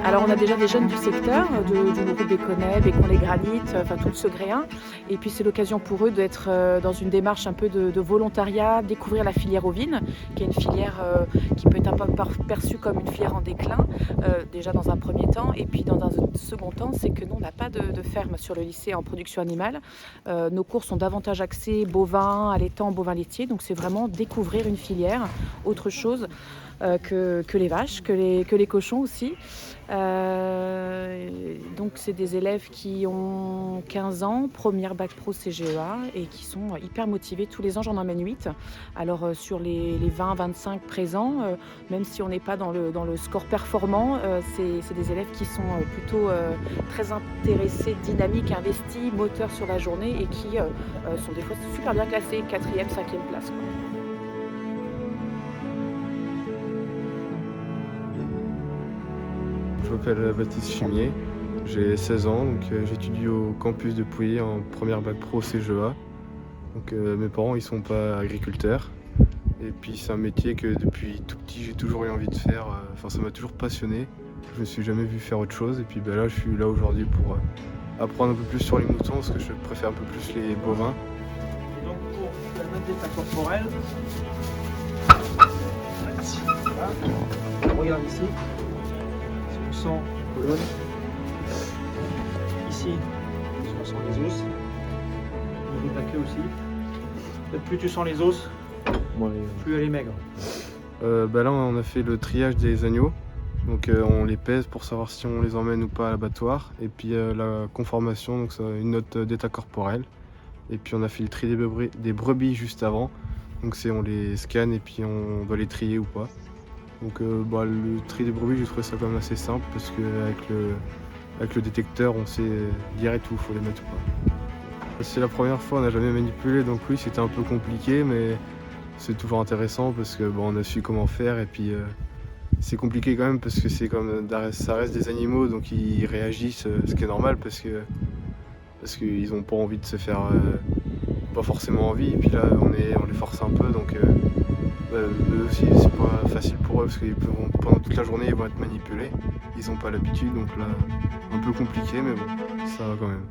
Alors on a déjà des jeunes du secteur, du groupe Béconnet, Bécon-les-Granites, enfin tout le Segréen. Et puis c'est l'occasion pour eux d'être dans une démarche un peu de volontariat, découvrir la filière ovine, qui est une filière qui peut être un peu perçue comme une filière en déclin, déjà dans un premier temps. Et puis dans un second temps, c'est que nous, on n'a pas de ferme sur le lycée en production animale. Nos cours sont davantage axés bovins, allaitants, bovins laitiers. Donc c'est vraiment découvrir une filière, autre chose. Que les vaches, que les cochons aussi. Donc c'est des élèves qui ont 15 ans, première bac pro CGEA et qui sont hyper motivés. Tous les ans j'en emmène 8. Alors sur les 20-25 présents, même si on n'est pas dans le score performant, c'est des élèves qui sont plutôt très intéressés, dynamiques, investis, moteurs sur la journée et qui sont des fois super bien classés, 4e, 5e place, quoi. Je m'appelle Baptiste Chimier, j'ai 16 ans, donc j'étudie au campus de Pouilly en première bac pro CGEA. Donc mes parents ils sont pas agriculteurs et puis c'est un métier que depuis tout petit j'ai toujours eu envie de faire, ça m'a toujours passionné. Je me suis jamais vu faire autre chose et puis là je suis là aujourd'hui pour apprendre un peu plus sur les moutons parce que je préfère un peu plus les bovins. Et donc pour la note d'état corporel, voilà. Regarde ici. On sent la colonne. Ici, on sent les os. Au niveau de la queue aussi. Peut-être plus tu sens les os, plus elle est maigre. Là on a fait le triage des agneaux. Donc on les pèse pour savoir si on les emmène ou pas à l'abattoir. Et puis la conformation, donc c'est une note d'état corporel. Et puis on a fait le tri des brebis juste avant. Donc on les scanne et puis on doit les trier ou pas. Donc le tri des brebis, j'ai trouvé ça quand même assez simple parce qu'avec le détecteur, on sait direct où il faut les mettre ou pas. C'est la première fois, on n'a jamais manipulé, donc oui, c'était un peu compliqué, mais c'est toujours intéressant parce que on a su comment faire et puis c'est compliqué quand même parce que ça reste des animaux, donc ils réagissent, ce qui est normal parce qu'ils n'ont pas envie de se faire, pas forcément envie, et puis là on les force un peu, donc eux aussi c'est pas facile pour eux parce que pendant toute la journée ils vont être manipulés, ils n'ont pas l'habitude, donc là un peu compliqué mais bon, ça va quand même.